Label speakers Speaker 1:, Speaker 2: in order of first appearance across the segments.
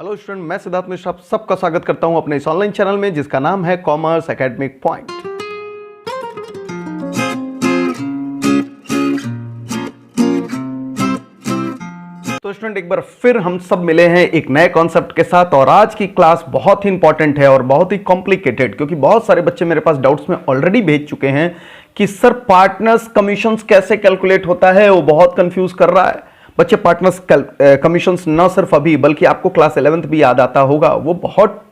Speaker 1: Hello student, मैं सिद्धार्थ मिश्रा आप सबका स्वागत करता हूं अपने इस ऑनलाइन चैनल में जिसका नाम है कॉमर्स एकेडमिक पॉइंट। तो स्टूडेंट, एक बार फिर हम सब मिले हैं एक नए कॉन्सेप्ट के साथ और आज की क्लास बहुत ही इंपॉर्टेंट है और बहुत ही कॉम्प्लिकेटेड, क्योंकि बहुत सारे बच्चे मेरे पास डाउट्स में ऑलरेडी भेज चुके हैं कि सर पार्टनर्स कमीशंस कैसे कैलकुलेट होता है, वो बहुत कंफ्यूज कर रहा है। बच्चे पार्टनर्स कमीशंस न सिर्फ अभी बल्कि आपको क्लास 11th भी याद आता होगा, वो बहुत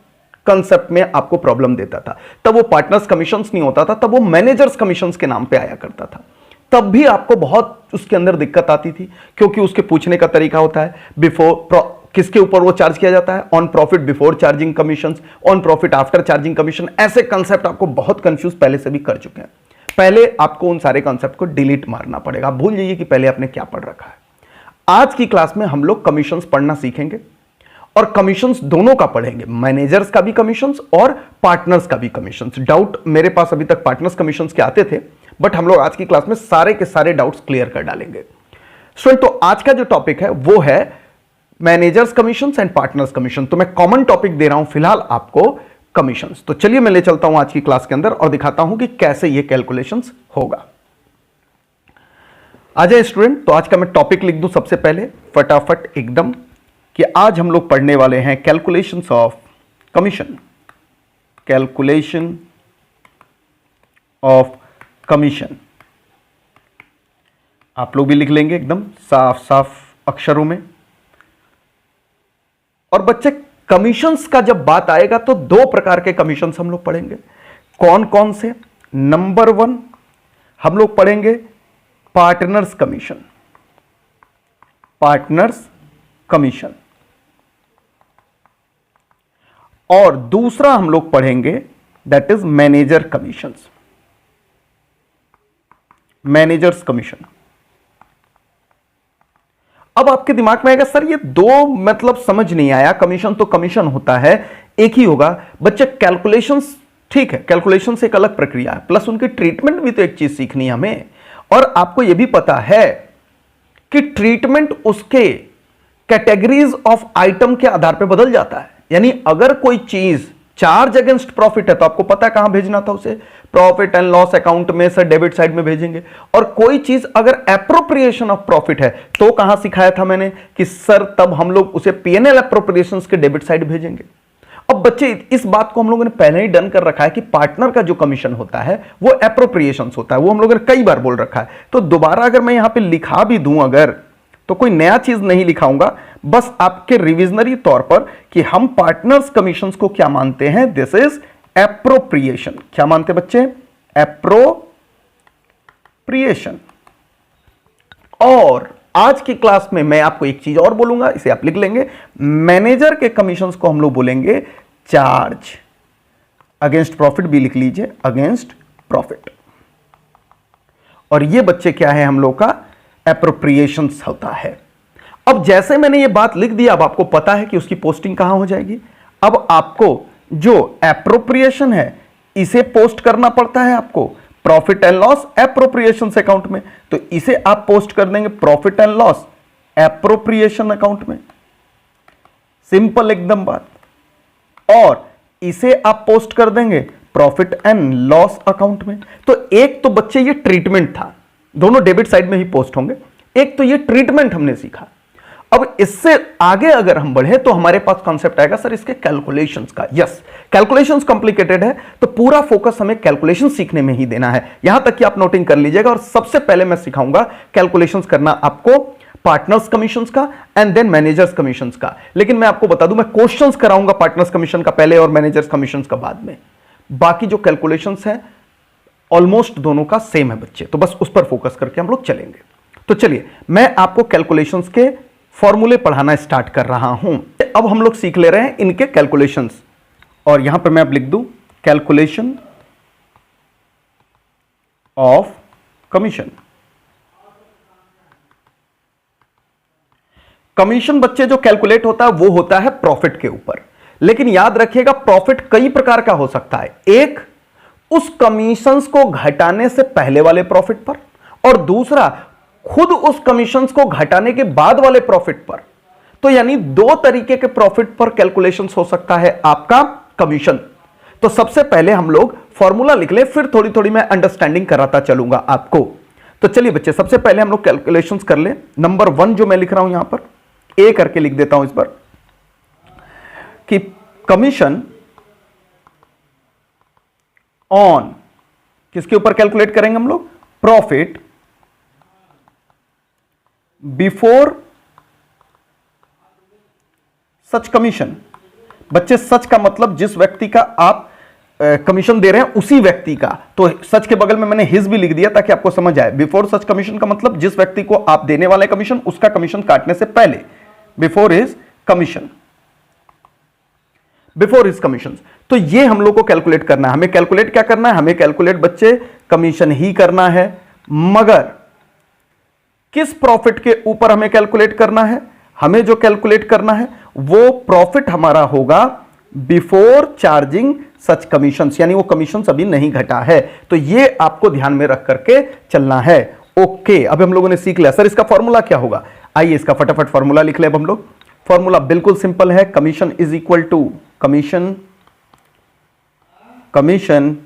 Speaker 1: कंसेप्ट में आपको प्रॉब्लम देता था। तब वो पार्टनर्स कमीशंस नहीं होता था, तब वो मैनेजर्स कमीशंस के नाम पे आया करता था। तब भी आपको बहुत उसके अंदर दिक्कत आती थी, क्योंकि उसके पूछने का तरीका होता है किसके ऊपर वो चार्ज किया जाता है, on profit before charging commission, on profit after charging commission. ऐसे कंसेप्ट आपको बहुत कंफ्यूज पहले से भी कर चुके हैं। पहले आपको उन सारे कंसेप्ट को डिलीट मारना पड़ेगा। भूल जाइए कि पहले आपने क्या पढ़ रखा है। आज की क्लास में हम लोग कमीशंस पढ़ना सीखेंगे और कमीशंस दोनों का पढ़ेंगे, मैनेजर्स का भी कमीशंस और पार्टनर्स का भी कमीशंस। डाउट मेरे पास अभी तक पार्टनर्स कमीशंस के आते थे, बट हम लोग आज की क्लास में सारे के सारे डाउट्स क्लियर कर डालेंगे। स्टूडेंट, तो आज का जो टॉपिक है वो है managers commissions and partners commission. तो मैं कॉमन टॉपिक दे रहा हूं फिलहाल आपको, कमीशंस। तो चलिए मैं ले चलता हूं आज की क्लास के अंदर और दिखाता हूं कि कैसे ये कैलकुलेशंस होगा। आ जाए स्टूडेंट, तो आज का मैं टॉपिक लिख दूं सबसे पहले फटाफट एकदम, कि आज हम लोग पढ़ने वाले हैं calculations of commission. Calculation of commission आप लोग भी लिख लेंगे एकदम साफ साफ अक्षरों में। और बच्चे, कमीशंस का जब बात आएगा तो दो प्रकार के कमीशंस हम लोग पढ़ेंगे। कौन कौन से? नंबर 1 हम लोग पढ़ेंगे पार्टनर्स कमीशन। Partners commission. और दूसरा हम लोग पढ़ेंगे that is manager commissions. Managers commission. अब आपके दिमाग में आएगा सर ये दो मतलब समझ नहीं आया, कमीशन तो कमीशन होता है, एक ही होगा। बच्चे, कैलकुलेशंस ठीक है, कैलकुलेशंस एक अलग प्रक्रिया है, प्लस उनकी ट्रीटमेंट भी तो एक चीज सीखनी है हमें। और आपको यह भी पता है कि ट्रीटमेंट उसके कैटेगरीज ऑफ आइटम के आधार पर बदल जाता है। यानी अगर कोई चीज चार्ज अगेंस्ट प्रॉफिट है तो आपको पता है कहां भेजना था उसे, प्रॉफिट एंड लॉस अकाउंट में, सर डेबिट साइड में भेजेंगे। और कोई चीज अगर एप्रोप्रिएशन ऑफ प्रॉफिट है तो कहां सिखाया था मैंने कि सर तब हम लोग उसे पीएनएल एप्रोप्रिएशंस के डेबिट साइड भेजेंगे। अब बच्चे, इस बात को हम लोगों ने पहले ही डन कर रखा है कि पार्टनर का जो कमीशन होता है वो एप्रोप्रिएशंस होता है, वो हम लोगों ने कई बार बोल रखा है। तो दोबारा अगर मैं यहां पे लिखा भी दूं अगर, तो कोई नया चीज नहीं लिखाऊंगा, बस आपके रिविजनरी तौर पर कि हम पार्टनर्स कमीशंस को क्या मानते हैं, दिस इज एप्रोप्रिएशन। क्या मानते हैं बच्चे? एप्रोप्रिएशन। और आज की क्लास में मैं आपको एक चीज और बोलूंगा, इसे आप लिख लेंगे, मैनेजर के कमीशंस को हम लोग बोलेंगे चार्ज अगेंस्ट प्रॉफिट। भी लिख लीजिए, अगेंस्ट प्रॉफिट। और ये बच्चे क्या है हम लोग का एप्रोप्रिएशंस होता है। अब जैसे मैंने ये बात लिख दी, अब आपको पता है कि उसकी पोस्टिंग कहां हो जाएगी। अब आपको जो एप्रोप्रिएशन है इसे पोस्ट करना पड़ता है आपको profit and loss appropriation account में, तो इसे आप पोस्ट कर देंगे profit and loss appropriation account में। सिंपल एकदम बात। और इसे आप पोस्ट कर देंगे प्रॉफिट एंड लॉस अकाउंट में। तो एक तो बच्चे ये ट्रीटमेंट था, दोनों डेबिट साइड में ही पोस्ट होंगे। एक तो ये ट्रीटमेंट हमने सीखा। अब इससे आगे अगर हम बढ़े तो हमारे पास कॉन्सेप्ट आएगा सर इसके कैलकुलेशंस का। यस, कैलकुलेशंस कॉम्प्लिकेटेड है, तो पूरा फोकस हमें कैलकुलेशन सीखने में ही देना है। यहां तक कि आप नोटिंग कर लीजिएगा। और सबसे पहले मैं सिखाऊंगा कैलकुलेशंस करना आपको पार्टनर्स कमीशंस का एंड देन मैनेजर्स कमीशंस का। लेकिन मैं आपको बता दूं, मैं क्वेश्चंस कराऊंगा पार्टनर्स कमीशन का पहले और मैनेजर्स कमीशंस का बाद में। बाकी जो कैलकुलेशंस है ऑलमोस्ट दोनों का सेम है बच्चे, तो बस उस पर फोकस करके हम लोग चलेंगे। तो चलिए मैं आपको कैलकुलेशंस के फॉर्मूले पढ़ाना स्टार्ट कर रहा हूं। अब हम लोग सीख ले रहे हैं इनके कैलकुलेशंस, और यहां पर मैं अब लिख दूं कैलकुलेशन ऑफ कमीशन। कमीशन बच्चे जो कैलकुलेट होता है वो होता है प्रॉफिट के ऊपर। लेकिन याद रखिएगा प्रॉफिट कई प्रकार का हो सकता है। एक, उस कमीशंस को घटाने से पहले वाले प्रॉफिट पर, और दूसरा खुद उस कमीशंस को घटाने के बाद वाले प्रॉफिट पर। तो यानी दो तरीके के प्रॉफिट पर कैलकुलेशंस हो सकता है आपका कमीशन। तो सबसे पहले हम लोग फॉर्मूला लिख ले, फिर थोड़ी थोड़ी मैं अंडरस्टैंडिंग कराता चलूंगा आपको। तो चलिए बच्चे, सबसे पहले हम लोग कैलकुलेशंस कर ले। नंबर 1 जो मैं लिख रहा हूं यहां पर ए करके लिख देता हूं इस बार, कि कमीशन ऑन किसके ऊपर कैलकुलेट करेंगे हम लोग, प्रॉफिट बिफोर सच कमीशन। बच्चे सच का मतलब जिस व्यक्ति का आप कमीशन दे रहे हैं उसी व्यक्ति का, तो सच के बगल में मैंने हिज भी लिख दिया ताकि आपको समझ आए। बिफोर सच कमीशन का मतलब जिस व्यक्ति को आप देने वाले कमीशन उसका कमीशन काटने से पहले, before his commission, before his commission. तो ये हम लोग को कैलकुलेट करना है। हमें कैलकुलेट क्या करना है, हमें कैलकुलेट बच्चे कमीशन ही करना है, मगर किस प्रॉफिट के ऊपर हमें कैलकुलेट करना है, हमें जो कैलकुलेट करना है वो प्रॉफिट हमारा होगा बिफोर चार्जिंग सच कमीशंस, यानी वो कमीशंस अभी नहीं घटा है। तो ये आपको ध्यान में रख करके चलना है। ओके, अब हम लोगों ने सीख लिया। सर इसका फॉर्मूला क्या होगा, आइए इसका फटाफट फॉर्मूला लिख ले। अब हम लोग फॉर्मूला बिल्कुल सिंपल है, commission is equal to commission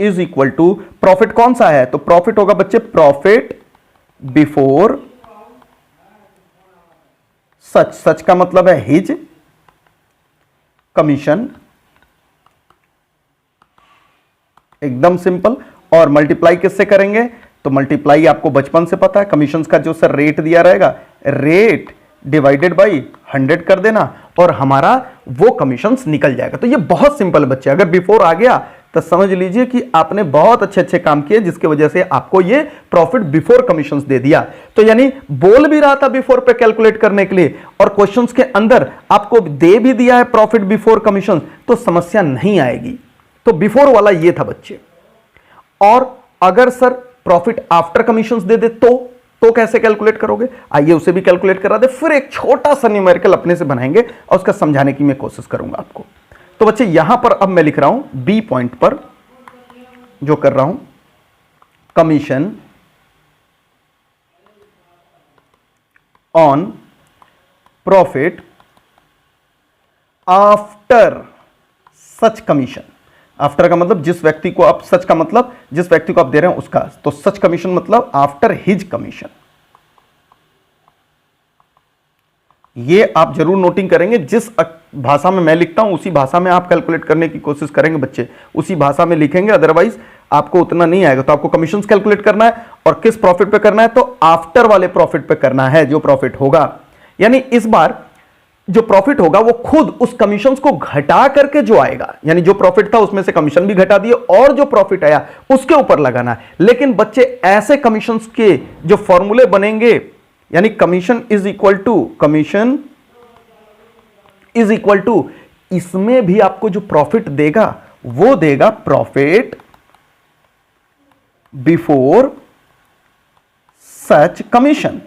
Speaker 1: is equal to profit कौन सा है, तो प्रॉफिट होगा बच्चे प्रॉफिट बिफोर सच। सच का मतलब है हिज कमीशन, एकदम सिंपल। और मल्टीप्लाई किससे करेंगे, तो मल्टीप्लाई आपको बचपन से पता है, कमीशंस का जो सर रेट दिया रहेगा, रेट डिवाइडेड बाई 100 कर देना और हमारा वो कमीशंस निकल जाएगा। तो ये बहुत सिंपल बच्चे, अगर बिफोर आ गया तो समझ लीजिए कि आपने बहुत अच्छे अच्छे काम किए जिसकी वजह से आपको ये प्रॉफिट बिफोर कमीशंस दे दिया। तो यानी बोल भी रहा था बिफोर पे कैलकुलेट करने के लिए और क्वेश्चंस के अंदर आपको दे भी दिया है प्रॉफिट बिफोर कमीशंस, तो समस्या नहीं आएगी। तो बिफोर वाला ये था बच्चे। और अगर सर प्रॉफिट आफ्टर कमीशंस दे दे तो कैसे कैलकुलेट करोगे, आइए उसे भी कैलकुलेट करा दे। फिर एक छोटा सा न्यूमेरिकल अपने से बनाएंगे और उसका समझाने की मैं कोशिश करूंगा आपको। तो बच्चे यहां पर अब मैं लिख रहा हूं बी पॉइंट पर जो कर रहा हूं, commission on profit after such commission. After का मतलब जिस व्यक्ति को आप, सच का मतलब जिस व्यक्ति को आप दे रहे हैं उसका, तो सच कमीशन मतलब आफ्टर हिज कमीशन। ये आप जरूर नोटिंग करेंगे, जिस भाषा में मैं लिखता हूं उसी भाषा में आप कैलकुलेट करने की कोशिश करेंगे बच्चे, उसी भाषा में लिखेंगे, अदरवाइज आपको उतना नहीं आएगा। तो आपको कमीशंस कैलकुलेट करना है और किस प्रॉफिट पे करना है, तो आफ्टर वाले प्रॉफिट पे करना है, जो प्रॉफिट होगा। यानी इस बार जो प्रॉफिट होगा वो खुद उस कमीशंस को घटा करके जो आएगा, यानी जो प्रॉफिट था उसमें से कमीशन भी घटा दिए और जो प्रॉफिट आया उसके ऊपर लगाना है। लेकिन बच्चे ऐसे कमीशंस के जो फॉर्मूले बनेंगे, यानी कमीशन इज इक्वल टू इसमें भी आपको जो प्रॉफिट देगा वो देगा प्रॉफिट बिफोर सच कमीशन।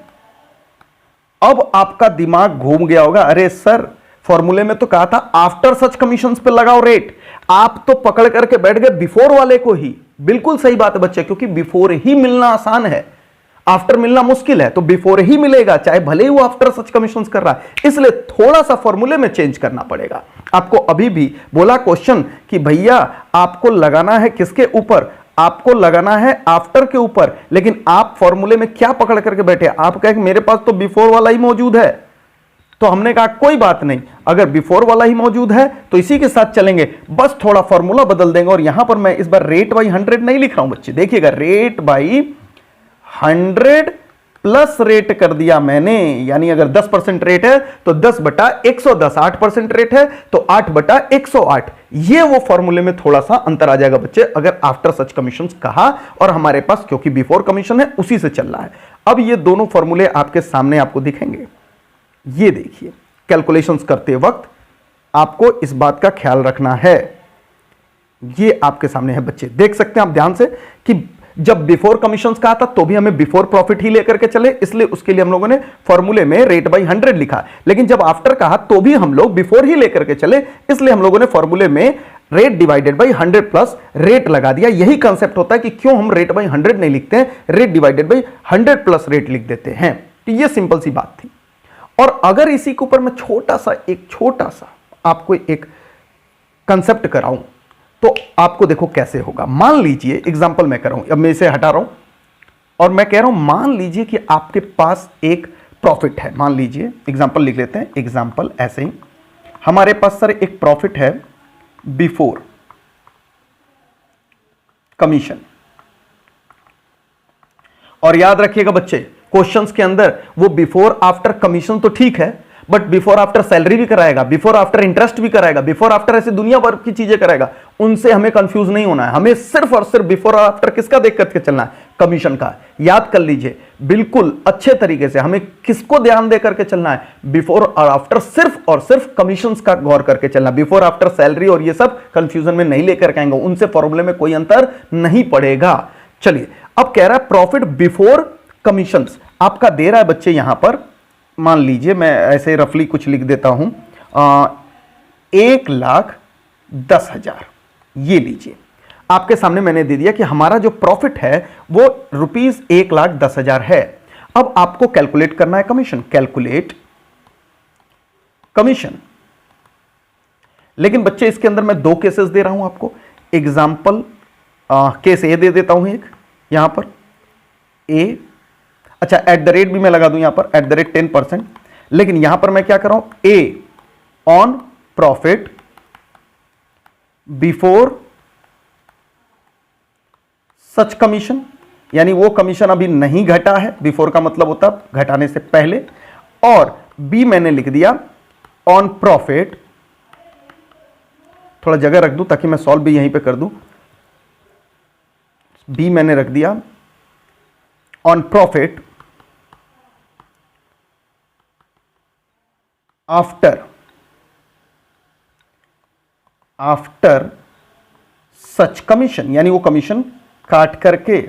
Speaker 1: अब आपका दिमाग घूम गया होगा, अरे सर फॉर्मूले में तो कहा था आफ्टर सच कमीशंस पे लगाओ रेट, आप तो पकड़ करके बैठ गए बिफोर वाले को ही। बिल्कुल सही बात है बच्चे, क्योंकि बिफोर ही मिलना आसान है, आफ्टर मिलना मुश्किल है, तो बिफोर ही मिलेगा, चाहे भले ही वो आफ्टर सच कमीशंस कर रहा है। इसलिए थोड़ा सा फॉर्मूले में चेंज करना पड़ेगा आपको। अभी भी बोला क्वेश्चन कि भैया आपको लगाना है किसके ऊपर, आपको लगाना है आफ्टर के ऊपर, लेकिन आप फॉर्मूले में क्या पकड़ करके बैठे, आप कहें मेरे पास तो बिफोर वाला ही मौजूद है। तो हमने कहा कोई बात नहीं, अगर बिफोर वाला ही मौजूद है तो इसी के साथ चलेंगे, बस थोड़ा फॉर्मूला बदल देंगे। और यहां पर मैं इस बार रेट बाई 100 नहीं लिख रहा हूं बच्चे, देखिएगा रेट बाई 100 प्लस रेट कर दिया मैंने, यानी अगर 10% रेट है तो 10/110, 8% रेट है तो 8/108। ये वो फॉर्मूले में थोड़ा सा अंतर आ जाएगा बच्चे, अगर आफ्टर सच कमीशन कहा और हमारे पास क्योंकि बिफोर कमीशन है उसी से चल रहा है। अब ये दोनों फॉर्मूले आपके सामने आपको दिखेंगे। ये देखिए, कैलकुलेशंस करते वक्त आपको इस बात का ख्याल रखना है, ये आपके सामने है बच्चे, देख सकते हैं आप ध्यान से कि जब बिफोर कमीशंस कहा था तो भी हमें बिफोर प्रॉफिट ही लेकर के चले, इसलिए उसके लिए हम लोगों ने फॉर्मूले में रेट बाई 100 लिखा। लेकिन जब आफ्टर कहा तो भी हम लोग बिफोर ही लेकर के चले, इसलिए हम लोगों ने फॉर्मूले में rate divided by 100 plus rate लगा दिया। यही कंसेप्ट होता है कि क्यों हम रेट बाई 100 नहीं लिखते हैं, rate divided by 100 plus rate लिख देते हैं। तो ये सिंपल सी बात थी। और अगर इसी के ऊपर मैं छोटा सा आपको एक कंसेप्ट कराऊं तो आपको देखो कैसे होगा। मान लीजिए एग्जांपल मैं कर रहा हूं, अब मैं इसे हटा रहा हूं और मैं कह रहा हूं मान लीजिए कि आपके पास एक प्रॉफिट है। मान लीजिए एग्जांपल लिख लेते हैं, एग्जांपल ऐसे ही हमारे पास सर एक प्रॉफिट है बिफोर कमीशन। और याद रखिएगा बच्चे, क्वेश्चंस के अंदर वो बिफोर आफ्टर कमीशन तो ठीक है, बट बिफोर आफ्टर सैलरी भी कराएगा, बिफोर आफ्टर इंटरेस्ट भी कराएगा, बिफोर आफ्टर ऐसे दुनिया भर की चीजें कराएगा। उनसे हमें कंफ्यूज नहीं होना है, हमें सिर्फ और सिर्फ बिफोर आफ्टर किसका देख करके चलना है, कमीशन का। याद कर लीजिए बिल्कुल अच्छे तरीके से, हमें किसको ध्यान दे करके चलना है, बिफोर और आफ्टर सिर्फ और सिर्फ कमीशंस का गौर करके चलना। बिफोर आफ्टर सैलरी और ये सब कंफ्यूजन में नहीं लेकर के आएंगे, उनसे फॉर्मूले में कोई अंतर नहीं पड़ेगा। चलिए अब कह रहा है प्रॉफिट बिफोर कमीशंस आपका दे रहा है बच्चे, यहां पर मान लीजिए मैं ऐसे रफली कुछ लिख देता हूं, 1,10,000। ये लीजिए आपके सामने मैंने दे दिया कि हमारा जो प्रॉफिट है वो ₹1,10,000 है। अब आपको कैलकुलेट करना है कमीशन, कैलकुलेट कमीशन। लेकिन बच्चे इसके अंदर मैं 2 केसेस दे रहा हूं आपको। एग्जाम्पल केस ए दे देता हूं एक यहां पर ए, अच्छा एट द रेट भी मैं लगा दूं यहां पर, एट द रेट 10%। लेकिन यहां पर मैं क्या कर रहा हूं, A on profit before such commission, यानी वो कमीशन अभी नहीं घटा है, बिफोर का मतलब होता है घटाने से पहले। और बी मैंने लिख दिया ऑन प्रॉफिट, थोड़ा जगह रख दूं ताकि मैं सॉल्व भी यहीं पे कर दूं। बी मैंने रख दिया on profit after such commission, यानी वो कमीशन काट करके।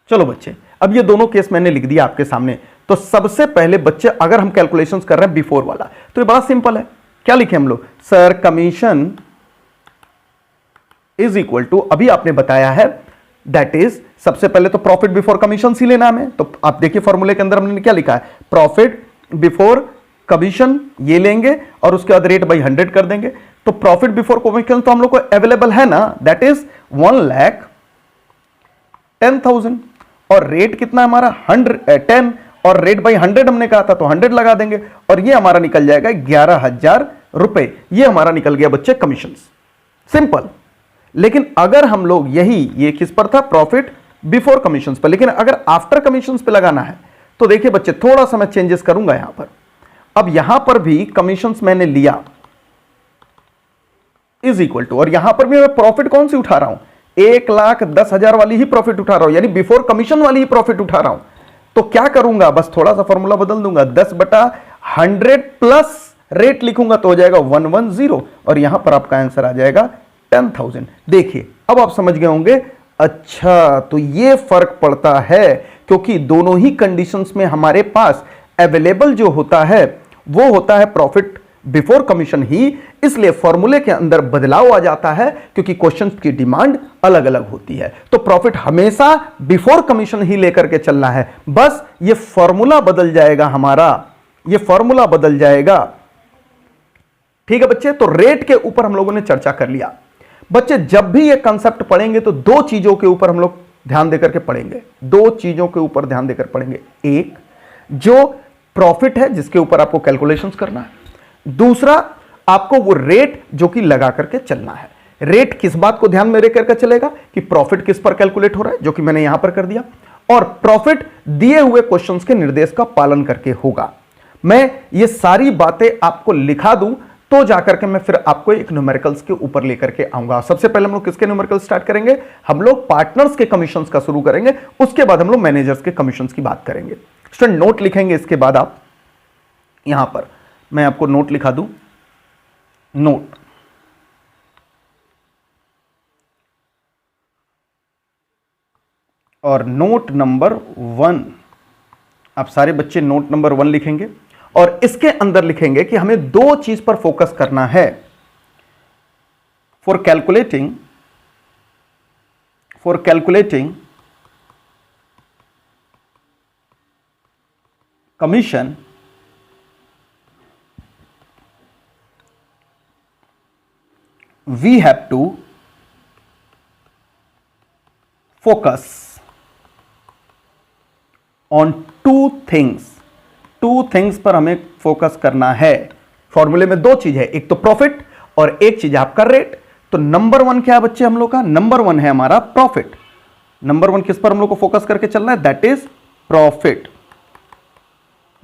Speaker 1: चलो बच्चे अब ये दोनों केस मैंने लिख दिया आपके सामने। तो सबसे पहले बच्चे अगर हम कैलकुलेशंस कर रहे हैं बिफोर वाला तो ये बड़ा सिंपल है। क्या लिखे हम लोग, sir commission is equal to, अभी आपने बताया है दैट इज, सबसे पहले तो प्रॉफिट बिफोर कमीशन ही लेना हमें। तो आप देखिए फॉर्मूले के अंदर हमने क्या लिखा है, प्रॉफिट बिफोर कमीशन ये लेंगे और उसके बाद रेट बाई 100 कर देंगे। तो प्रॉफिट बिफोर कमीशन तो हम लोग को अवेलेबल है ना, दैट इज 1,10,000 और रेट कितना है हमारा 10 और रेट बाई 100 हमने कहा था तो 100 लगा देंगे और ये हमारा निकल जाएगा 11,000 रुपए। ये हमारा निकल गया बच्चे कमीशन, सिंपल। लेकिन अगर हम लोग ये किस पर था, प्रॉफिट बिफोर कमीशंस पर, लेकिन अगर आफ्टर कमीशंस पे लगाना है तो देखिए बच्चे थोड़ा सा मैं चेंजेस करूंगा यहां पर। अब यहां पर भी कमीशंस मैंने लिया इज इक्वल टू, और यहां पर भी मैं प्रॉफिट कौन सी उठा रहा हूं, 1,10,000 वाली ही प्रॉफिट उठा रहा हूं, यानी बिफोर कमीशन वाली ही प्रॉफिट उठा रहा हूं। तो क्या करूंगा, बस थोड़ा सा फॉर्मूला बदल दूंगा, 10/100 प्लस रेट लिखूंगा तो हो जाएगा 110 और यहां पर आपका आंसर आ जाएगा 10,000। देखिए अब आप समझ गए होंगे, अच्छा तो ये फर्क पड़ता है क्योंकि दोनों ही कंडीशंस में हमारे पास अवेलेबल जो होता है वो होता है प्रॉफिट बिफोर कमीशन ही, इसलिए फॉर्मूले के अंदर बदलाव आ जाता है क्योंकि क्वेश्चन की डिमांड अलग अलग होती है। तो प्रॉफिट हमेशा बिफोर कमीशन ही लेकर के चलना है, बस ये फॉर्मूला बदल जाएगा हमारा, ये फॉर्मूला बदल जाएगा। ठीक है बच्चे, तो रेट के ऊपर हम लोगों ने चर्चा कर लिया। बच्चे जब भी ये कंसेप्ट पढ़ेंगे तो 2 चीजों के ऊपर हम लोग ध्यान देकर के पढ़ेंगे, 2 चीजों के ऊपर ध्यान देकर पढ़ेंगे। एक जो प्रॉफिट है जिसके ऊपर आपको कैलकुलेशंस करना है, दूसरा आपको वो रेट जो कि लगा करके चलना है। रेट किस बात को ध्यान में रख करके चलेगा कि प्रॉफिट किस पर कैलकुलेट हो रहा है, जो कि मैंने यहां पर कर दिया, और प्रॉफिट दिए हुए क्वेश्चंस के निर्देश का पालन करके होगा। मैं ये सारी बातें आपको लिखा दूं तो जाकर के मैं फिर आपको एक न्यूमेरिकल्स के ऊपर लेकर के आऊंगा। सबसे पहले हम लोग किसके न्यूमेरिकल स्टार्ट करेंगे, हम लोग पार्टनर्स के कमीशंस का शुरू करेंगे, उसके बाद हम लोग मैनेजर्स के कमीशंस की बात करेंगे। स्टूडेंट नोट लिखेंगे इसके बाद आप, यहां पर मैं आपको नोट लिखा दूं, नोट और नोट नंबर 1, आप सारे बच्चे नोट नंबर 1 लिखेंगे और इसके अंदर लिखेंगे कि हमें 2 चीज पर फोकस करना है for calculating commission we have to focus on two things पर हमें फोकस करना है। फॉर्मूले में दो चीज है, एक तो प्रॉफिट और एक चीज है आपका रेट। तो नंबर वन क्या है बच्चे हम लोग का? नंबर वन है हमारा प्रॉफिट। नंबर वन किस पर हम लोग को फोकस करके चलना है? दैट इज प्रॉफिट,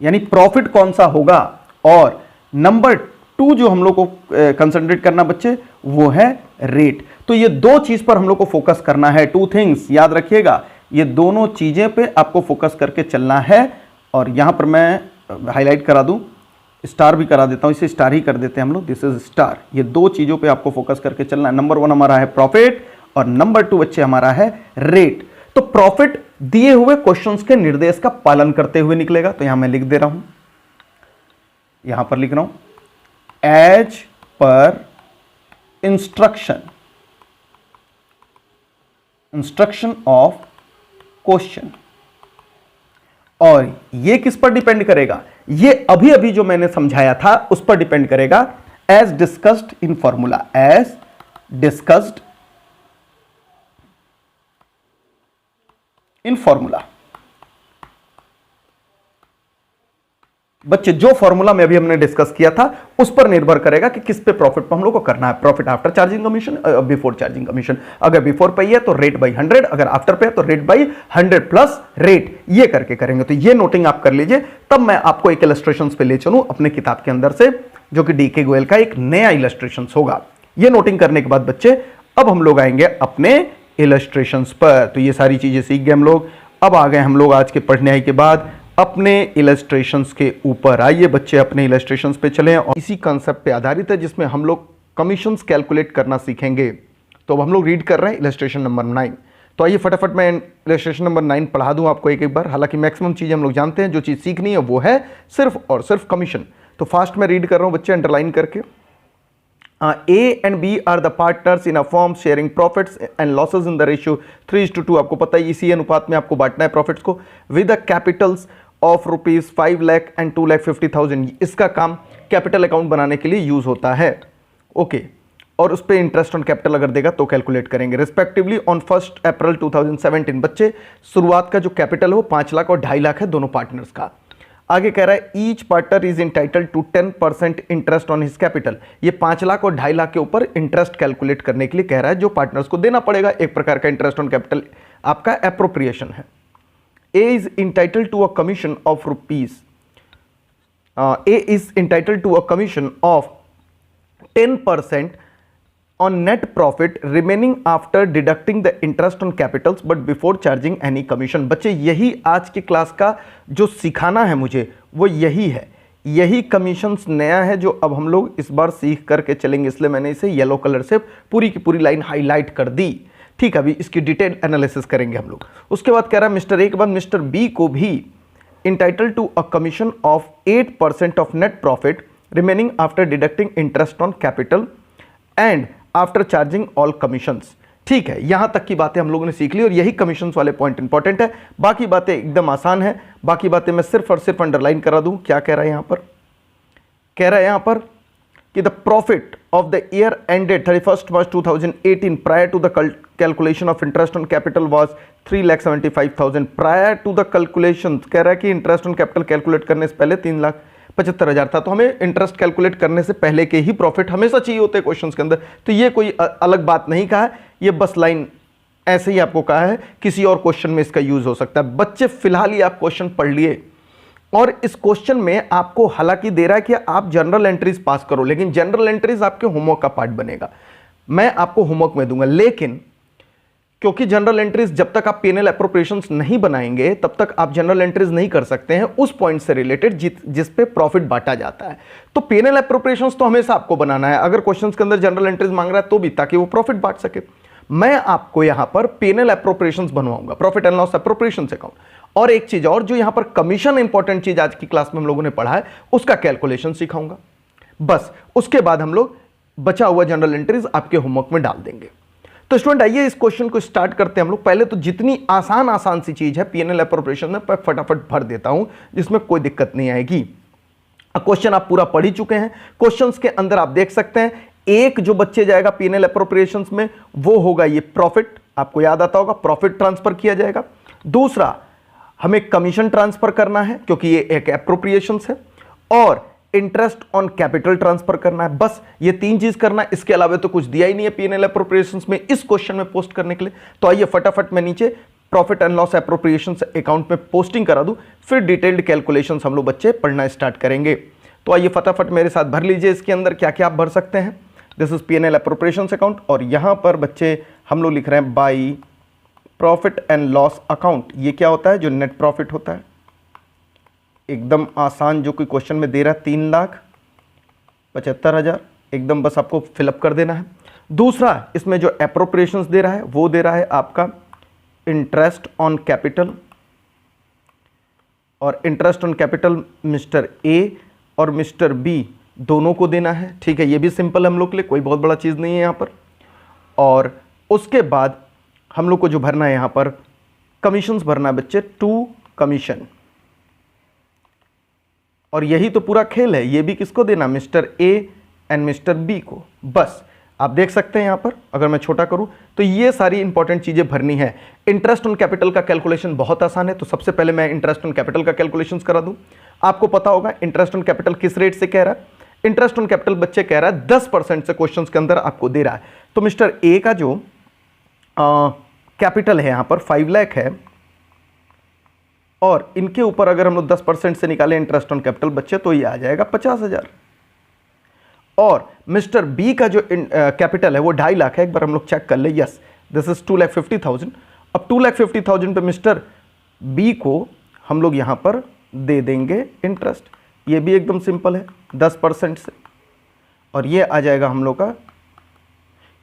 Speaker 1: यानी प्रॉफिट कौन सा होगा। और नंबर टू जो हम लोग को कंसंट्रेट करना बच्चे वो है रेट। तो ये दो चीज पर हम लोग को फोकस करना है, टू थिंग्स, याद रखिएगा ये दोनों चीजें पे आपको फोकस करके चलना है। और यहां पर मैं हाईलाइट करा दूं, स्टार भी करा देता हूं, इसे स्टार ही कर देते हैं हम लोग, दिस इज स्टार। ये दो चीजों पे आपको फोकस करके चलना है। नंबर वन हमारा है प्रॉफिट और नंबर टू बच्चे हमारा है रेट। तो प्रॉफिट दिए हुए क्वेश्चंस के निर्देश का पालन करते हुए निकलेगा। तो यहां मैं लिख दे रहा हूं, यहां पर लिख रहा हूं as per instruction of question. और ये किस पर डिपेंड करेगा? ये अभी अभी जो मैंने समझाया था उस पर डिपेंड करेगा, as discussed in formula, as discussed in formula. बच्चे जो फॉर्मूला में अभी हमने डिस्कस किया था उस पर निर्भर करेगा कि किस पे प्रॉफिट पर हम लोग को करना है। Profit after charging commission, before charging commission. अगर बिफोर पे है तो रेट बाई 100, अगर आफ्टर पे है तो रेट बाई 100 प्लस रेट, ये करके करेंगे। तो ये नोटिंग आप कर लीजिए। तब मैं आपको एक इलस्ट्रेशन पे ले चलूं अपने किताब के अंदर से, जो कि डीके गोयल का एक नया इलस्ट्रेशन होगा। ये नोटिंग करने के बाद बच्चे अब हम लोग आएंगे अपने इलस्ट्रेशन पर। तो ये सारी चीजें सीख गए हम लोग। अब आ गए हम लोग आज के पढ़ने के बाद अपने इलस्ट्रेशंस के ऊपर। आइए बच्चे अपने इलस्ट्रेशंस पे चलें और इसी कॉन्सेप्ट पे आधारित है जिसमें हम लोग कमीशंस कैलकुलेट करना सीखेंगे। तो अब हम लोग रीड कर रहे हैं इलस्ट्रेशन नंबर 9। तो आइए फटाफट मैं इलस्ट्रेशन नंबर 9 पढ़ा दूं आपको एक बार। हालांकि मैक्सिमम चीज़ हम लोग जानते हैं, जो चीज़ सीखनी है वो है सिर्फ और सिर्फ कमीशन। तो फास्ट में रीड कर रहा हूं बच्चे, अंडरलाइन करके। A and B are the partners in a firm sharing profits and losses in the ratio 3:2। आपको पता है इसी अनुपात में आपको बांटना है प्रॉफिट्स को। With the Capitals of rupees 5 lakh and 2,50,000। इसका काम कैपिटल अकाउंट बनाने के लिए यूज होता है। ओके, और उस पर इंटरेस्ट ऑन कैपिटल अगर देगा तो कैलकुलेट करेंगे रिस्पेक्टिवली ऑन 1 अप्रैल 2017। बच्चे शुरुआत का जो कैपिटल है वो 5 लाख और 2.5 लाख है दोनों पार्टनर्स का। आगे कह रहा है each partner is entitled to 10% interest on his capital. ये 5 लाख और 2.5 लाख के ऊपर इंटरेस्ट कैलकुलेट करने के लिए कह रहा है, जो पार्टनर्स को देना पड़ेगा। एक प्रकार का इंटरेस्ट ऑन कैपिटल आपका एप्रोप्रिएशन है। A is entitled to a commission of rupees. A is entitled to a commission of 10% on net profit remaining after deducting the interest on capitals but before charging any commission। बच्चे यही आज की class का जो सिखाना है मुझे वो यही है। यही कमीशंस नया है जो अब हम लोग इस बार सीख करके चलेंगे, इसलिए मैंने इसे येलो कलर से पूरी की पूरी लाइन हाईलाइट कर दी। ठीक है, अभी इसकी डिटेल एनालिसिस करेंगे हम लोग। उसके बाद कह रहा है मिस्टर ए के बाद मिस्टर बी को भी entitle to a commission of 8% of net profit remaining after deducting interest on capital and after charging all commissions. ठीक है, यहां तक की बातें हम लोगों ने सीख ली और यही कमीशंस वाले पॉइंट इंपॉर्टेंट है। बाकी बातें एकदम आसान है, बाकी बातें मैं सिर्फ और सिर्फ अंडरलाइन करा दूं। क्या कह रहा है यहां पर? कह रहा है यहां पर कि the profit of the year ended 31 March 2018 prior to the calculation of interest on capital was 3,75,000। Prior to the calculation कह रहा है कि इंटरेस्ट ऑन कैपिटल कैलकुलेट करने से पहले 3,75,000 था। तो हमें इंटरेस्ट कैलकुलेट करने से पहले के ही प्रॉफिट हमेशा चाहिए होते हैं क्वेश्चंस के अंदर। तो ये कोई अलग बात नहीं कहा है, ये बस लाइन ऐसे ही आपको कहा है, किसी और क्वेश्चन में इसका यूज हो सकता है। बच्चे फिलहाल ही आप क्वेश्चन पढ़ लिए और इस क्वेश्चन में आपको हालांकि दे रहा है कि आप जनरल एंट्रीज पास करो, लेकिन जनरल एंट्रीज आपके होमवर्क का पार्ट बनेगा। मैं आपको होमवर्क में दूंगा, लेकिन क्योंकि जनरल एंट्रीज जब तक आप पीएनएल एप्रोप्रिएशंस नहीं बनाएंगे तब तक आप जनरल एंट्रीज नहीं कर सकते हैं उस पॉइंट से रिलेटेड जिस पे प्रॉफिट बांटा जाता है। तो पीएनएल एप्रोप्रिएशंस तो हमेशा आपको बनाना है, अगर क्वेश्चंस के अंदर जनरल एंट्रीज मांग रहा है तो भी, ताकि वो प्रॉफिट बांट सके। मैं आपको यहां पर पीएनएल एप्रोप्रिएशंस बनवाऊंगा, profit and loss appropriations account. और एक चीज और, जो यहां पर कमीशन इंपॉर्टेंट चीज आज की क्लास में हम लोगों ने पढ़ा है, उसका कैलकुलेशन सिखाऊंगा। बस उसके बाद हम लोग बचा हुआ जनरल एंट्रीज आपके होमवर्क में डाल देंगे। तो स्टूडेंट आइए इस क्वेश्चन को स्टार्ट करते हैं हम लोग। पहले तो जितनी आसान सी चीज है पीएनएल एप्रोप्रिएशन में फटाफट भर देता हूं, जिसमें कोई दिक्कत नहीं आएगी। क्वेश्चन आप पूरा पढ़ ही चुके हैं। क्वेश्चंस के अंदर आप देख सकते हैं, एक जो बच्चे जाएगा पीएनएल एप्रोप्रिएशंस में वो होगा ये प्रॉफिट, आपको याद आता होगा प्रॉफिट ट्रांसफर किया जाएगा। दूसरा हमें कमीशन ट्रांसफर करना है क्योंकि ये एक एप्रोप्रिएशंस है, और इंटरेस्ट ऑन कैपिटल ट्रांसफर करना है। बस ये तीन चीज करना है, इसके अलावा तो कुछ दिया ही नहीं है पीएनएल एप्रोप्रिएशंस में इस क्वेश्चन में पोस्ट करने के लिए। तो आइए फटाफट मैं नीचे profit and loss appropriations account में पोस्टिंग करा दूं, फिर डिटेल्ड कैलकुलेशंस हम लोग बच्चे पढ़ना स्टार्ट करेंगे। तो आइए फटाफट मेरे साथ भर लीजिए इसके अंदर क्या क्या आप भर सकते हैं। This is PNL appropriations account, और यहां पर बच्चे हम लोग लिख रहे हैं by profit and loss account. ये क्या होता है? जो नेट प्रॉफिट होता है, एकदम आसान जो कोई क्वेश्चन में दे रहा है 3,75,000, एकदम बस आपको फिलअप कर देना है। दूसरा इसमें जो एप्रोप्रिएशंस दे रहा है वो दे रहा है आपका इंटरेस्ट ऑन कैपिटल, और interest on capital mister A और मिस्टर बी दोनों को देना है। ठीक है, ये भी सिंपल है हम लोग के लिए, कोई बहुत बड़ा चीज़ नहीं है यहाँ पर। और उसके बाद हम लोग को जो भरना है यहाँ पर कमीशंस भरना है बच्चे, टू कमीशन, और यही तो पूरा खेल है। ये भी किसको देना? Mister A and mister B को। बस आप देख सकते हैं यहाँ पर, अगर मैं छोटा करूं तो ये सारी इंपॉर्टेंट चीजें भरनी है। इंटरेस्ट ऑन कैपिटल का कैलकुलेशन बहुत आसान है, तो सबसे पहले मैं इंटरेस्ट ऑन कैपिटल का कैलकुलेशन करा दूं। आपको पता होगा इंटरेस्ट ऑन कैपिटल किस रेट से कह रहा है। इंटरेस्ट ऑन कैपिटल बच्चे कह रहा है 10% से क्वेश्चन के अंदर आपको दे रहा है। तो मिस्टर ए का जो कैपिटल है यहाँ पर 5 लाख है, और इनके ऊपर अगर हम लोग 10% से निकालें इंटरेस्ट ऑन कैपिटल बच्चे तो ये आ जाएगा 50,000। और मिस्टर बी का जो कैपिटल है वो 2.5 लाख है। एक बार हम लोग चेक कर ले, यस दिस इज 2,50,000। अब 2,50,000 पे मिस्टर बी को हम लोग यहां पर दे देंगे इंटरेस्ट। ये भी एकदम सिंपल है 10% से, और ये आ जाएगा हम लोग का,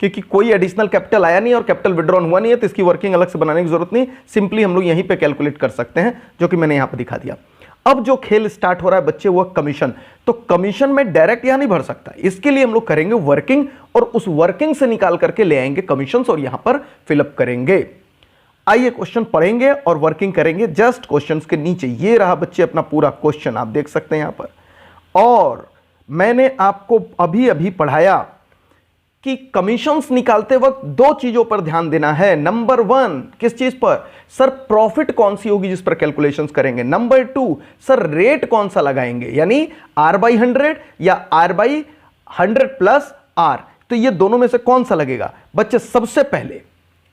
Speaker 1: क्योंकि कोई एडिशनल कैपिटल आया नहीं और कैपिटल विड्रॉन हुआ नहीं है तो इसकी वर्किंग अलग से बनाने की जरूरत नहीं, सिंपली हम लोग यहीं पे कैलकुलेट कर सकते हैं, जो कि मैंने यहां पर दिखा दिया। अब जो खेल स्टार्ट हो रहा है बच्चे वो कमीशन। तो कमीशन में डायरेक्ट यहां नहीं भर सकता, इसके लिए हम लोग करेंगे वर्किंग, और उस वर्किंग से निकाल करके ले आएंगे कमीशंस और यहां पर फिलअप करेंगे। आइए क्वेश्चन पढ़ेंगे और वर्किंग करेंगे जस्ट क्वेश्चंस के नीचे। ये रहा बच्चे अपना पूरा क्वेश्चन, आप देख सकते हैं यहां पर। और मैंने आपको अभी अभी पढ़ाया कि कमीशंस निकालते वक्त दो चीजों पर ध्यान देना है। नंबर 1 किस चीज पर? सर प्रॉफिट कौन सी होगी जिस पर कैलकुलेशंस करेंगे। नंबर 2 सर रेट कौन सा लगाएंगे, यानी R/100 या R/100 प्लस R, तो ये दोनों में से कौन सा लगेगा बच्चे। सबसे पहले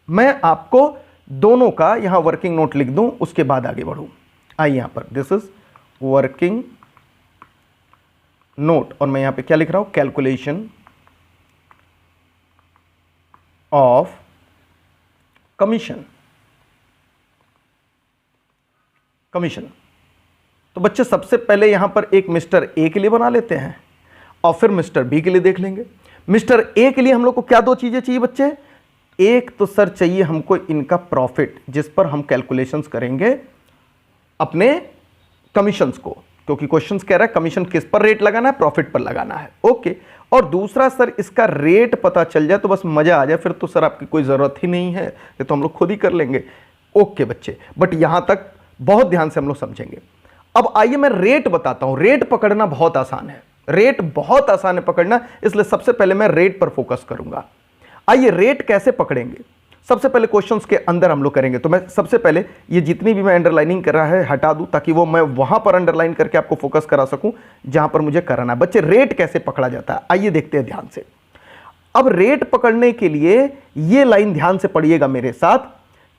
Speaker 1: मैं आपको दोनों का यहां वर्किंग नोट लिख दूं, उसके बाद आगे बढ़ूं। आइए यहां पर दिस इज वर्किंग नोट, और मैं यहां पे क्या लिख रहा हूं? Calculation of commission. तो बच्चे सबसे पहले यहां पर एक मिस्टर ए के लिए बना लेते हैं और फिर मिस्टर बी के लिए देख लेंगे। मिस्टर ए के लिए हम लोग को क्या दो चीजें चाहिए बच्चे? एक तो सर चाहिए हमको इनका प्रॉफिट, जिस पर हम कैलकुलेशंस करेंगे अपने कमीशंस को, क्योंकि क्वेश्चंस कह रहा है कमीशन किस पर रेट लगाना है? प्रॉफिट पर लगाना है। ओके। और दूसरा सर इसका रेट पता चल जाए तो बस मजा आ जाए, फिर तो सर आपकी कोई जरूरत ही नहीं है, ये तो हम लोग खुद ही कर लेंगे। ओके बच्चे, बट यहां तक बहुत ध्यान से हम लोग समझेंगे। अब आइए मैं रेट बताता हूं। रेट पकड़ना बहुत आसान है, रेट बहुत आसान है पकड़ना, इसलिए सबसे पहले मैं रेट पर फोकस करूंगा। आइए रेट कैसे पकड़ेंगे, सबसे पहले क्वेश्चंस के अंदर हम लोग करेंगे। तो मैं सबसे पहले ये जितनी भी मैं अंडरलाइनिंग कर रहा है हटा दूं, ताकि वो मैं वहां पर अंडरलाइन करके आपको फोकस करा सकूं जहां पर मुझे कराना है। बच्चे रेट कैसे पकड़ा जाता है आइए देखते हैं ध्यान से। अब रेट पकड़ने के लिए ये लाइन ध्यान से पढ़िएगा मेरे साथ,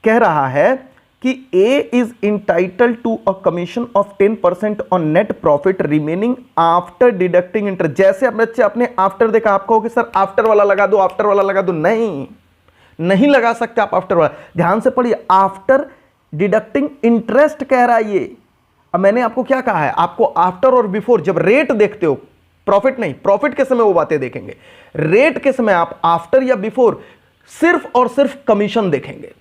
Speaker 1: कह रहा है कि A is entitled to a commission of 10% on net profit remaining after deducting interest. जैसे बच्चे आपने आफ्टर देखा, आप कहोगे सर आफ्टर वाला लगा दो, आफ्टर वाला लगा दो। नहीं लगा सकते आप आफ्टर वाला, ध्यान से पढ़िए। आफ्टर डिडक्टिंग इंटरेस्ट कह रहा है ये। अब मैंने आपको क्या कहा है, आपको आफ्टर और बिफोर जब रेट देखते हो, प्रॉफिट नहीं, प्रॉफिट के समय वो बातें देखेंगे, रेट के समय आप आफ्टर या बिफोर सिर्फ और सिर्फ कमीशन देखेंगे,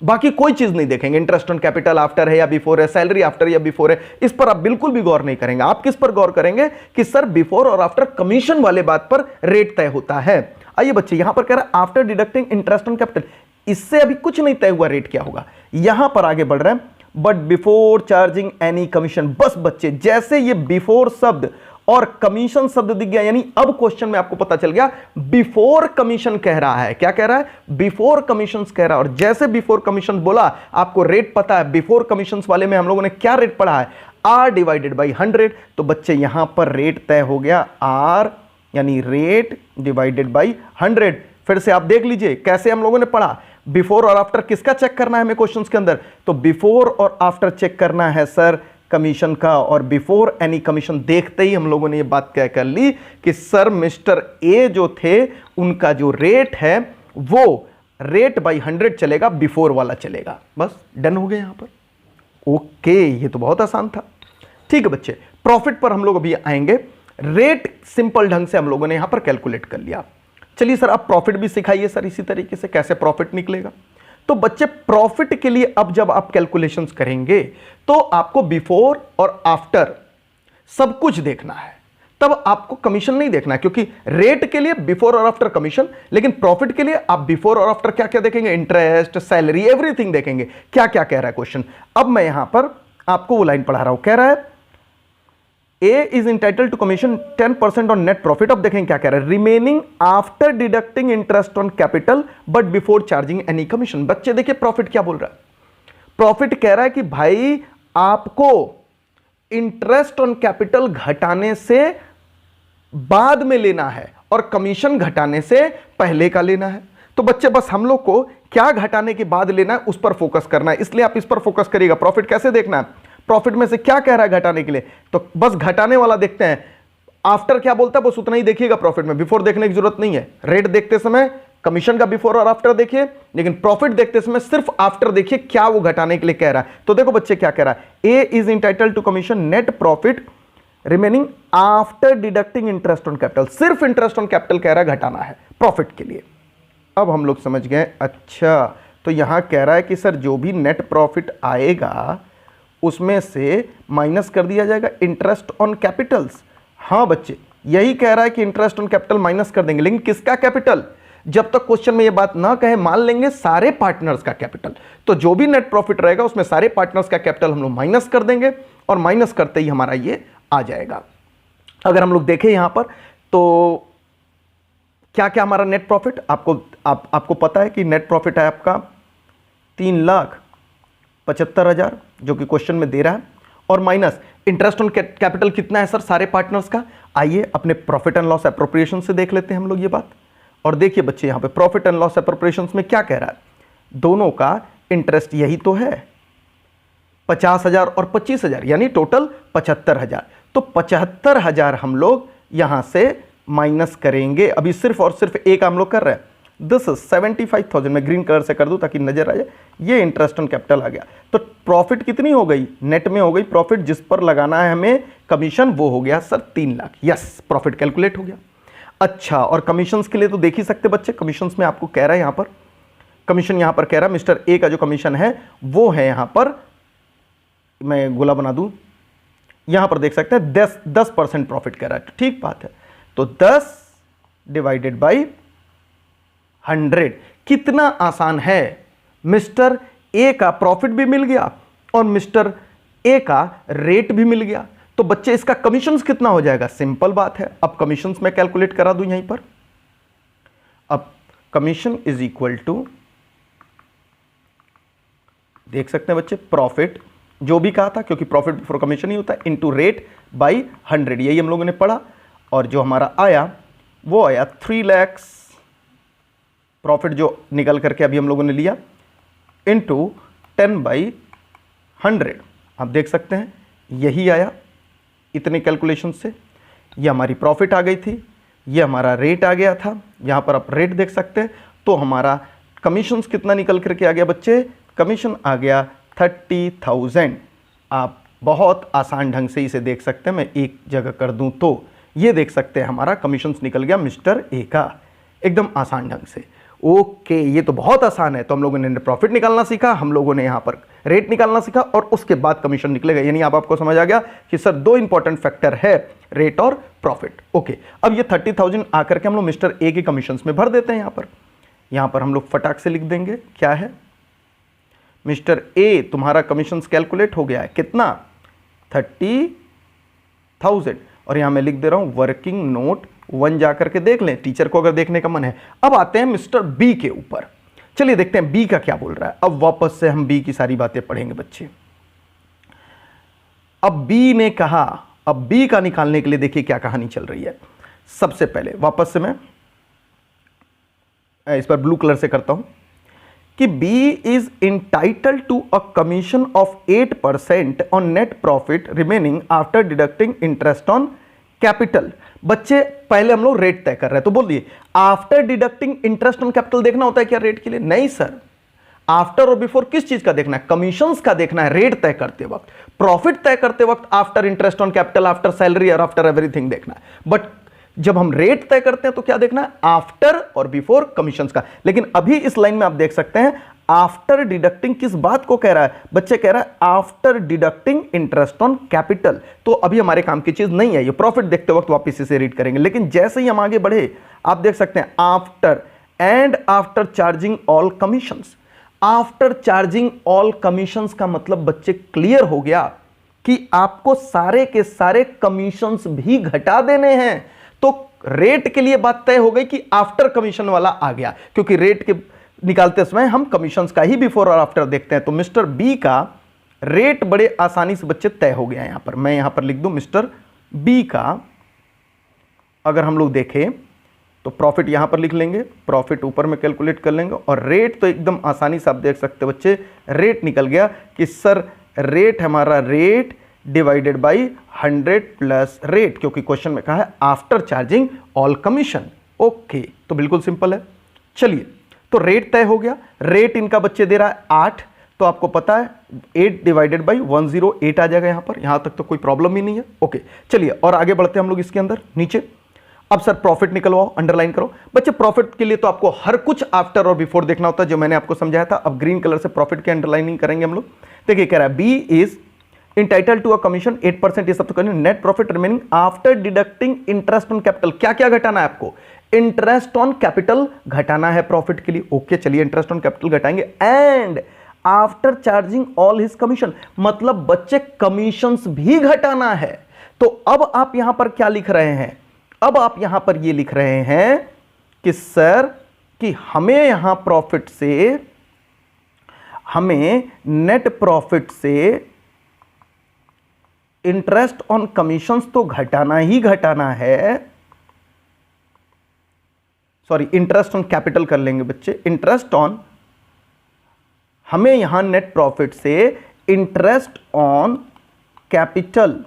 Speaker 1: बाकी कोई चीज नहीं देखेंगे। इंटरेस्ट ऑन कैपिटल आफ्टर है या बिफोर है, सैलरी आफ्टर या बिफोर है, इस पर आप बिल्कुल भी गौर नहीं करेंगे। आप किस पर गौर करेंगे कि सर बिफोर और आफ्टर कमीशन वाले बात पर रेट तय होता है। आइए बच्चे, यहां पर कह रहा है after deducting interest on capital, इससे अभी कुछ नहीं तय हुआ रेट क्या होगा, यहां पर आगे बढ़ रहे हैं, but before charging any commission. बस बच्चे जैसे ये बिफोर शब्द और कमीशन शब्द दिख गया, यानी अब क्वेश्चन में आपको पता चल गया बिफोर कमीशन कह रहा है। क्या कह रहा है? बिफोर कमीशन कह रहा है। और जैसे बिफोर कमीशन बोला, आपको रेट पता है, बिफोर कमीशन वाले में हम लोगों ने क्या रेट पढ़ा है? R divided by 100। तो बच्चे यहां पर रेट तय हो गया R, यानी रेट डिवाइडेड बाई 100। फिर से आप देख लीजिए कैसे हम लोगों ने पढ़ा, बिफोर और आफ्टर किसका चेक करना है हमें क्वेश्चंस के अंदर? तो बिफोर और आफ्टर चेक करना है सर कमीशन का, और बिफोर एनी कमीशन देखते ही हम लोगों ने ये बात क्या कर ली कि सर मिस्टर ए जो थे उनका जो रेट है वो रेट बाई 100 चलेगा, बिफोर वाला चलेगा। बस डन हो गए यहां पर। ओके, ये तो बहुत आसान था। ठीक है बच्चे, प्रॉफिट पर हम लोग अभी आएंगे। रेट सिंपल ढंग से हम लोगों ने यहां पर कैलकुलेट कर लिया। चलिए सर आप प्रॉफिट भी सिखाइए सर, इसी तरीके से कैसे प्रॉफिट निकलेगा। तो बच्चे प्रॉफिट के लिए अब जब आप कैलकुलेशंस करेंगे तो आपको बिफोर और आफ्टर सब कुछ देखना है, तब आपको कमीशन नहीं देखना है, क्योंकि रेट के लिए बिफोर और आफ्टर कमीशन, लेकिन प्रॉफिट के लिए आप बिफोर और आफ्टर क्या क्या देखेंगे? इंटरेस्ट, सैलरी, एवरीथिंग देखेंगे। क्या क्या कह रहा है क्वेश्चन? अब मैं यहां पर आपको वो लाइन पढ़ा रहा हूं। कह रहा है A is entitled to commission 10% on net profit. अब देखें क्या कह रहा है, remaining after deducting interest on capital but before charging any commission. बच्चे देखिए प्रॉफिट क्या बोल रहा है, प्रॉफिट कह रहा है कि भाई आपको इंटरेस्ट ऑन कैपिटल घटाने से बाद में लेना है और कमीशन घटाने से पहले का लेना है। तो बच्चे बस हम लोग को क्या घटाने के बाद लेना है उस पर फोकस करना है, इसलिए आप इस पर फोकस करिएगा। प्रॉफिट कैसे देखना है, प्रॉफिट में से क्या कह रहा है घटाने के लिए, तो बस घटाने वाला देखते हैं। आफ्टर क्या बोलता है बस उतना ही देखिएगा प्रॉफिट में, बिफोर देखने की जरूरत नहीं है। रेट देखते समय कमीशन का बिफोर और आफ्टर देखिए, लेकिन प्रॉफिट देखते समय सिर्फ आफ्टर देखिए क्या वो घटाने के लिए कह रहा है। तो देखो बच्चे क्या कह रहा है, A is entitled to commission net profit remaining after deducting interest on capital. सिर्फ इंटरेस्ट ऑन कैपिटल कह रहा है घटाना है प्रॉफिट के लिए। अब हम लोग समझ गए, अच्छा तो यहां कह रहा है कि सर जो भी नेट प्रॉफिट आएगा उसमें से माइनस कर दिया जाएगा इंटरेस्ट ऑन कैपिटल्स। हाँ बच्चे यही कह रहा है कि इंटरेस्ट ऑन कैपिटल माइनस कर देंगे, लेकिन किसका कैपिटल? जब तक क्वेश्चन में ये बात ना कहे मान लेंगे सारे पार्टनर्स का कैपिटल। तो जो भी नेट प्रॉफिट रहेगा उसमें सारे पार्टनर्स का कैपिटल हम लोग माइनस कर देंगे, और माइनस करते ही हमारा ये आ जाएगा। अगर हम लोग देखें यहां पर तो क्या क्या हमारा नेट प्रॉफिट, आपको पता है कि नेट प्रॉफिट है आपका 3,75,000 जो कि क्वेश्चन में दे रहा है, और माइनस इंटरेस्ट ऑन कैपिटल कितना है सर सारे पार्टनर्स का। आइए अपने प्रॉफिट एंड लॉस एप्रोप्रिएशन से देख लेते हैं हम लोग ये बात। और देखिए बच्चे यहां पे प्रॉफिट एंड लॉस एप्रोप्रिएशन में क्या कह रहा है, दोनों का इंटरेस्ट यही तो है 50,000 और 25,000, यानी टोटल 75,000। तो 75,000 हम लोग यहां से माइनस करेंगे। अभी सिर्फ और सिर्फ एक हम लोग कर रहे हैं, दिस इज 75,000। मैं ग्रीन कलर से कर दूं ताकि नजर आ जाए, ये इंटरेस्ट ऑन कैपिटल आ गया। तो प्रॉफिट कितनी हो गई, नेट में हो गई प्रॉफिट, जिस पर लगाना है हमें कमीशन वो हो गया sir 3 lakh. Yes, profit calculate हो गया। अच्छा, और कमीशंस के लिए तो देख ही सकते बच्चे, कमीशंस में आपको कह रहा है यहां पर कमीशन, यहां पर कह रहा है मिस्टर ए का जो कमीशन है वो है यहां पर, मैं गोला बना दूं, यहां पर देख सकते हैं 10% प्रॉफिट कह रहा है। ठीक बात है, तो 10 डिवाइडेड बाई 100। कितना आसान है, मिस्टर ए का प्रॉफिट भी मिल गया और मिस्टर ए का रेट भी मिल गया। तो बच्चे इसका कमीशंस कितना हो जाएगा, सिंपल बात है। अब कमीशंस में कैलकुलेट करा दूं यहीं पर। अब कमीशन इज इक्वल टू, देख सकते हैं बच्चे, प्रॉफिट जो भी कहा था, क्योंकि प्रॉफिट बिफोर कमीशन ही होता है, इनटू रेट बाई 100, यही हम लोगों ने पढ़ा। और जो हमारा आया वो आया 3 लाख प्रॉफिट जो निकल करके अभी हम लोगों ने लिया, इनटू 10/100। आप देख सकते हैं यही आया इतने कैलकुलेशन से। ये हमारी प्रॉफिट आ गई थी, ये हमारा रेट आ गया था, यहाँ पर आप रेट देख सकते हैं। तो हमारा कमीशंस कितना निकल करके आ गया बच्चे, कमीशन आ गया 30,000। आप बहुत आसान ढंग से इसे देख सकते हैं, मैं एक जगह कर दूं तो ये देख सकते हैं हमारा कमीशंस निकल गया मिस्टर ए का, एकदम आसान ढंग से। ओके, ये तो बहुत आसान है। तो हम लोगों ने प्रॉफिट निकालना सीखा, हम लोगों ने यहां पर रेट निकालना सीखा और उसके बाद कमीशन निकलेगा। यानी अब आपको समझ आ गया कि सर दो इंपॉर्टेंट फैक्टर है, रेट और प्रॉफिट। ओके, अब ये 30,000 आकर के हम लोग मिस्टर ए के कमीशंस में भर देते हैं। यहां पर हम लोग फटाक से लिख देंगे क्या है, मिस्टर ए तुम्हारा कमीशंस कैलकुलेट हो गया है कितना, 30,000। और यहां मैं लिख दे रहा हूं वर्किंग नोट 1, जाकर के देख लें, टीचर को अगर देखने का मन है। अब आते हैं मिस्टर बी के ऊपर, चलिए देखते हैं बी का क्या बोल रहा है। अब वापस से हम बी की सारी बातें पढ़ेंगे बच्चे। अब बी ने कहा, अब बी का निकालने के लिए देखिए क्या कहानी चल रही है। सबसे पहले वापस से मैं इस पर ब्लू कलर से करता हूं कि B is entitled to a commission of 8% on net profit remaining after deducting interest on capital. बच्चे पहले हम लोग रेट तय कर रहे हैं, तो बोल दिए after deducting interest on capital देखना होता है क्या रेट के लिए? नहीं सर, आफ्टर और बिफोर किस चीज का देखना है? कमीशंस का देखना है रेट तय करते वक्त। प्रॉफिट तय करते वक्त after interest on capital, after salary और आफ्टर एवरीथिंग देखना है। बट जब हम रेट तय करते हैं तो क्या देखना है? आफ्टर और बिफोर कमीशंस का। लेकिन अभी इस लाइन में आप देख सकते हैं आफ्टर डिडक्टिंग किस बात को कह रहा है? बच्चे कह रहा है after deducting interest on capital. तो अभी हमारे काम की चीज नहीं है, ये प्रॉफिट देखते वक्त वापस इसे रीड करेंगे। लेकिन जैसे ही हम आगे बढ़े आप देख सकते हैं after and after charging all commissions. After charging all commissions का मतलब बच्चे क्लियर हो गया कि आपको सारे के सारे कमीशंस भी घटा देने हैं। तो रेट के लिए बात तय हो गई कि आफ्टर कमीशन वाला आ गया, क्योंकि रेट के निकालते समय हम कमीशंस का ही बिफोर और आफ्टर देखते हैं। तो मिस्टर बी का रेट बड़े आसानी से बच्चे तय हो गया। यहां पर मैं यहां पर लिख दूं मिस्टर बी का, अगर हम लोग देखें तो प्रॉफिट यहां पर लिख लेंगे, प्रॉफिट ऊपर में कैलकुलेट कर लेंगे और रेट तो एकदम आसानी से आप देख सकते हैं बच्चे, रेट निकल गया कि सर रेट हमारा rate divided by 100 plus rate, क्योंकि क्वेश्चन में कहा है after charging all commission. Okay, तो बिल्कुल सिंपल है। चलिए, तो रेट तय हो गया। रेट इनका बच्चे दे रहा है 8, तो आपको पता है 8 डिवाइडेड बाई 108 आ जाएगा यहां पर। यहां तक तो कोई प्रॉब्लम ही नहीं है। ओके, चलिए और आगे बढ़ते हैं हम लोग इसके अंदर नीचे। अब सर प्रॉफिट निकलवाओ, अंडरलाइन करो। बच्चे प्रॉफिट के लिए तो आपको हर कुछ आफ्टर और बिफोर देखना होता है, जो मैंने आपको समझाया था। अब ग्रीन कलर से प्रॉफिट की अंडरलाइनिंग करेंगे हम लोग। देखिए कह रहा है B is entitled to a commission 8%, ये सब तो करनी। Net profit remaining after deducting interest on capital. क्या क्या घटाना है आपको? इंटरेस्ट ऑन कैपिटल घटाना है प्रॉफिट के लिए। ओके, चलिए इंटरेस्ट ऑन कैपिटल घटाएंगे। And after charging all his commission, मतलब बच्चे कमीशंस भी घटाना है। तो अब आप यहां पर क्या लिख रहे हैं? अब आप यहां पर ये लिख रहे हैं कि सर कि हमें यहां प्रॉफिट से, हमें नेट प्रॉफिट से इंटरेस्ट ऑन कमीशंस तो घटाना ही घटाना है। सॉरी, इंटरेस्ट ऑन कैपिटल कर लेंगे बच्चे। इंटरेस्ट ऑन, हमें यहां नेट प्रॉफिट से interest on capital,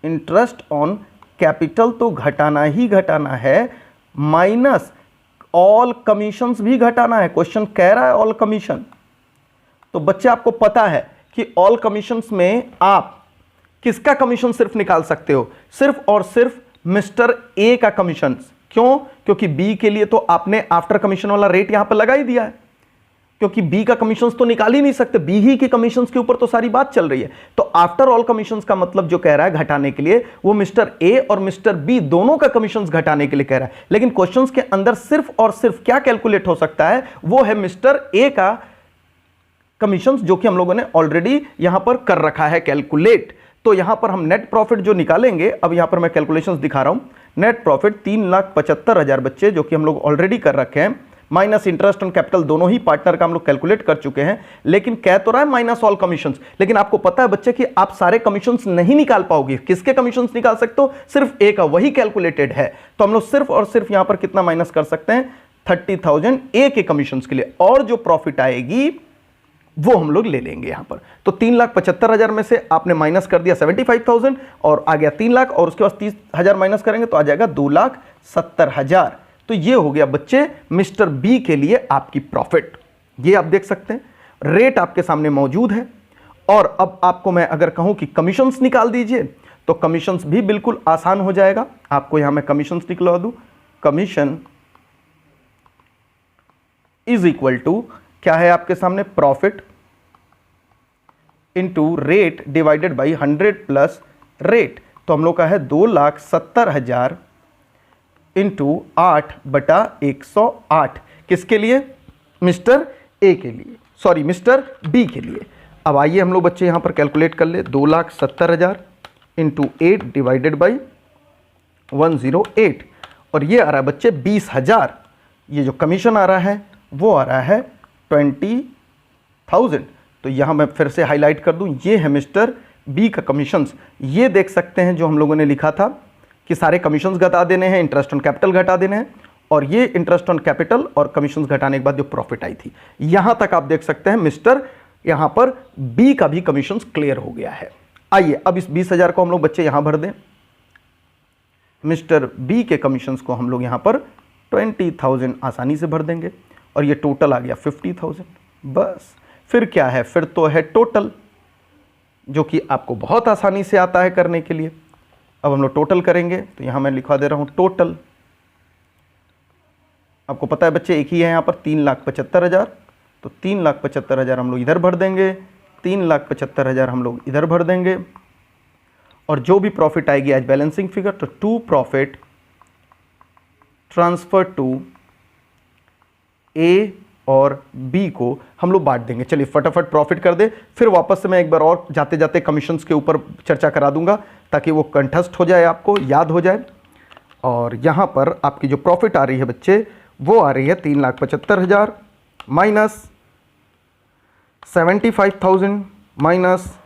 Speaker 1: interest on capital तो घटाना ही घटाना है, माइनस ऑल कमीशंस भी घटाना है। क्वेश्चन कह रहा है ऑल कमीशन। तो बच्चे आपको पता है कि ऑल कमीशंस में आप किसका कमीशन सिर्फ निकाल सकते हो? सिर्फ और सिर्फ मिस्टर ए का कमीशन। क्यों? क्योंकि बी के लिए तो आपने आफ्टर कमीशन वाला रेट यहां पर लगा ही दिया है, क्योंकि बी का कमीशन तो निकाल ही नहीं सकते, बी ही के कमीशन के ऊपर तो सारी बात चल रही है। तो आफ्टर ऑल कमीशन का मतलब जो कह रहा है घटाने के लिए, वो मिस्टर ए और मिस्टर बी दोनों का कमीशन घटाने के लिए कह रहा है। लेकिन क्वेश्चंस के अंदर सिर्फ और सिर्फ क्या कैलकुलेट हो सकता है? वो है मिस्टर ए का कमीशन, जो कि हम लोगों ने ऑलरेडी यहां पर कर रखा है कैलकुलेट। तो यहां पर हम नेट प्रॉफिट जो निकालेंगे, अब यहां पर मैं कैलकुलेशंस दिखा रहा हूं। नेट प्रॉफिट 3,75,000 बच्चे, जो कि हम लोग ऑलरेडी कर रखे हैं, माइनस इंटरेस्ट ऑन कैपिटल, दोनों ही पार्टनर का हम लोग कैलकुलेट कर चुके हैं। लेकिन कह तो रहा है माइनस ऑल कमीशंस, लेकिन आपको पता है बच्चे कि आप सारे कमीशंस नहीं निकाल पाओगे। किसके कमीशंस निकाल सकते हो? सिर्फ ए का, वही कैलकुलेटेड है। तो हम लोग सिर्फ और सिर्फ यहां पर कितना माइनस कर सकते हैं? 30,000 ए के कमीशंस के लिए, और जो प्रॉफिट आएगी वो हम लोग ले लेंगे यहां पर। तो 3,75,000 में से आपने माइनस कर दिया 75,000 और आ गया 3 लाख, और उसके बाद 30,000 माइनस करेंगे तो आ जाएगा 2,70,000। तो ये हो गया बच्चे मिस्टर बी के लिए आपकी प्रॉफिट। ये आप देख सकते हैं, रेट आपके सामने मौजूद है। और अब आपको मैं अगर कहूं कि कमीशंस निकाल दीजिए, तो कमीशंस भी बिल्कुल आसान हो जाएगा। आपको यहां मैं कमीशंस निकलवा दूं, कमीशन इज इक्वल टू क्या है आपके सामने, profit into rate divided by 100 plus rate. तो हम लोग का है 2,70,000 इंटू 8/108। किसके लिए, मिस्टर ए के लिए, सॉरी मिस्टर बी के लिए। अब आइए हम लोग बच्चे यहां पर कैलकुलेट कर ले, 2,70,000 इंटू 8 डिवाइडेड बाई 108, और ये आ रहा है बच्चे 20,000। ये जो कमीशन आ रहा है वो आ रहा है 20,000। तो यहां मैं फिर से हाईलाइट कर दूं, ये है मिस्टर बी का कमीशंस। ये देख सकते हैं जो हम लोगों ने लिखा था कि सारे कमीशंस घटा देने हैं, इंटरेस्ट ऑन कैपिटल घटा देने हैं, और ये इंटरेस्ट ऑन कैपिटल और कमीशंस घटाने के बाद जो प्रॉफिट आई थी, यहां तक आप देख सकते हैं मिस्टर यहां पर बी का भी कमीशंस क्लियर हो गया है। आइए अब इस 20,000 को हम लोग बच्चे यहां भर दें। मिस्टर बी के कमीशंस को हम लोग यहां पर 20,000 आसानी से भर देंगे, और ये टोटल आ गया 50,000। बस फिर क्या है, फिर तो है टोटल, जो कि आपको बहुत आसानी से आता है करने के लिए। अब हम लोग टोटल करेंगे, तो यहां मैं लिखवा दे रहा हूं टोटल। आपको पता है बच्चे एक ही है यहां पर 3,75,000, तो 3,75,000 हम लोग इधर भर देंगे, 3,75,000 हम लोग इधर भर देंगे, और जो भी प्रॉफिट आएगी एज बैलेंसिंग फिगर, तो टू प्रॉफिट ट्रांसफर टू ए और बी को हम लोग बांट देंगे। चलिए फटाफट प्रॉफिट कर दे, फिर वापस से मैं एक बार और जाते जाते कमीशंस के ऊपर चर्चा करा दूंगा ताकि वो कंठस्थ हो जाए, आपको याद हो जाए। और यहां पर आपकी जो प्रॉफिट आ रही है बच्चे, वो आ रही है 3,75,000 माइनस 75,000 माइनस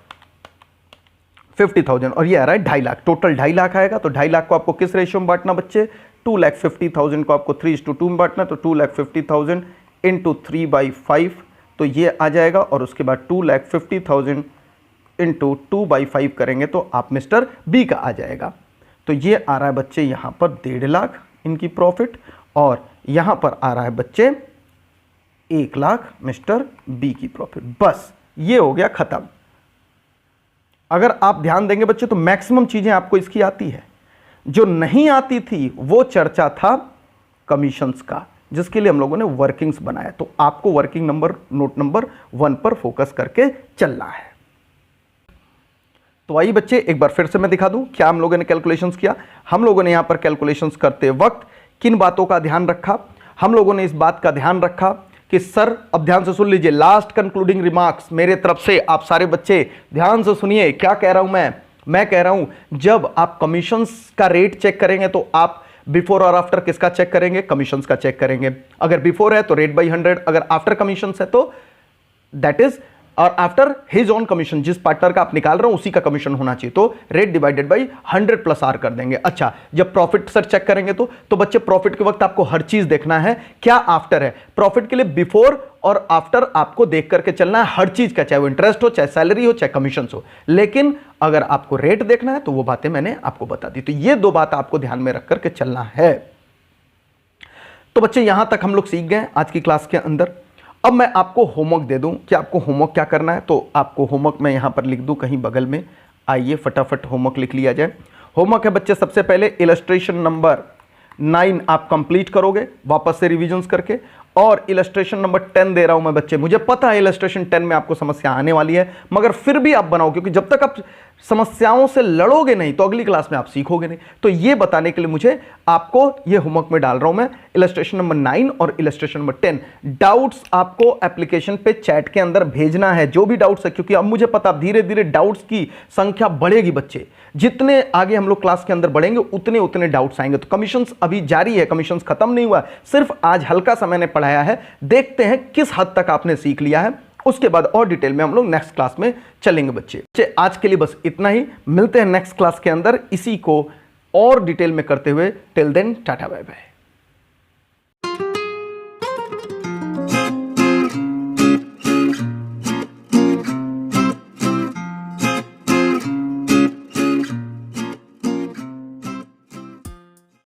Speaker 1: 50,000, और ये आ रहा है 2.5 लाख। टोटल 2.5 लाख आएगा। तो 2.5 लाख को आपको किस रेशियो में बांटना बच्चे, 2,50,000 को आपको 3:2 में बांटना। तो 2,50,000 इंटू 3/5, तो ये आ जाएगा, और उसके बाद 2,50,000 इंटू 2/5 करेंगे तो आप मिस्टर बी का आ जाएगा। तो ये आ रहा है बच्चे यहां पर 1.5 लाख इनकी प्रॉफिट, और यहां पर आ रहा है बच्चे 1 लाख मिस्टर बी की प्रॉफिट। बस ये हो गया खत्म। अगर आप ध्यान देंगे बच्चे तो मैक्सिमम चीजें आपको इसकी आती है। जो नहीं आती थी वो चर्चा था कमीशंस का, जिसके लिए हम लोगों ने वर्किंग्स बनाया। तो आपको वर्किंग नंबर नोट नंबर 1 पर फोकस करके चलना है। तो आइए बच्चे एक बार फिर से मैं दिखा दूं क्या हम लोगों ने कैलकुलेशंस किया। हम लोगों ने यहां पर कैलकुलेशंस करते वक्त किन बातों का ध्यान रखा, हम लोगों ने इस बात का ध्यान रखा कि सर, अब ध्यान से सुन लीजिए, लास्ट कंक्लूडिंग रिमार्क्स मेरे तरफ से, आप सारे बच्चे ध्यान से सुनिए क्या कह रहा हूं मैं कह रहा हूं जब आप कमीशंस का रेट चेक करेंगे तो आप बिफोर और आफ्टर किसका चेक करेंगे, कमीशंस का चेक करेंगे। अगर बिफोर है तो रेट बाई 100, अगर आफ्टर कमीशंस है तो दैट इज, और आफ्टर हिज ऑन कमीशन, जिस पार्टनर का आप निकाल रहे हो उसी का कमीशन होना चाहिए, तो rate divided by 100 plus R कर देंगे। अच्छा, जब प्रॉफिट सर चेक करेंगे तो बच्चे प्रॉफिट के वक्त आपको हर चीज देखना है, क्या आफ्टर है प्रॉफिट के लिए, बिफोर और आफ्टर आपको देख करके चलना है हर चीज का, चाहे वो इंटरेस्ट हो, चाहे सैलरी हो, चाहे कमीशन हो। लेकिन अगर आपको रेट देखना है तो वो बातें मैंने आपको बता दी। तो ये दो बात आपको ध्यान में रख करके चलना है। तो बच्चे यहां तक हम लोग सीख गए आज की क्लास के अंदर। अब मैं आपको होमवर्क दे दूं कि आपको होमवर्क क्या करना है। तो आपको होमवर्क मैं यहां पर लिख दूं कहीं बगल में, आइए फटाफट होमवर्क लिख लिया जाए। होमवर्क है बच्चे, सबसे पहले इलस्ट्रेशन नंबर 9 आप कंप्लीट करोगे वापस से रिविजन्स करके, और इलस्ट्रेशन नंबर 10 दे रहा हूं मैं बच्चे। मुझे पता है इलस्ट्रेशन 10 में आपको समस्या आने वाली है, मगर फिर भी आप बनाओ, क्योंकि जब तक आप समस्याओं से लड़ोगे नहीं तो अगली क्लास में आप सीखोगे नहीं। तो ये बताने के लिए मुझे आपको ये होमवर्क में डाल रहा हूं मैं, इलस्ट्रेशन नंबर 9 और इलस्ट्रेशन नंबर 10। डाउट्स आपको एप्लीकेशन पे चैट के अंदर भेजना है, जो भी डाउट्स है, क्योंकि अब मुझे पता धीरे धीरे डाउट्स की संख्या बढ़ेगी बच्चे। जितने आगे हम लोग क्लास के अंदर बढ़ेंगे उतने उतने डाउट्स आएंगे। तो कमीशंस अभी जारी है, कमीशंस खत्म नहीं हुआ, सिर्फ आज हल्का सा मैंने पढ़ाया है। देखते हैं किस हद तक आपने सीख लिया है, उसके बाद और डिटेल में हम लोग नेक्स्ट क्लास में चलेंगे बच्चे। आज के लिए बस इतना ही, मिलते हैं नेक्स्ट क्लास के अंदर इसी को और डिटेल में करते हुए। Till then ta ta bye bye.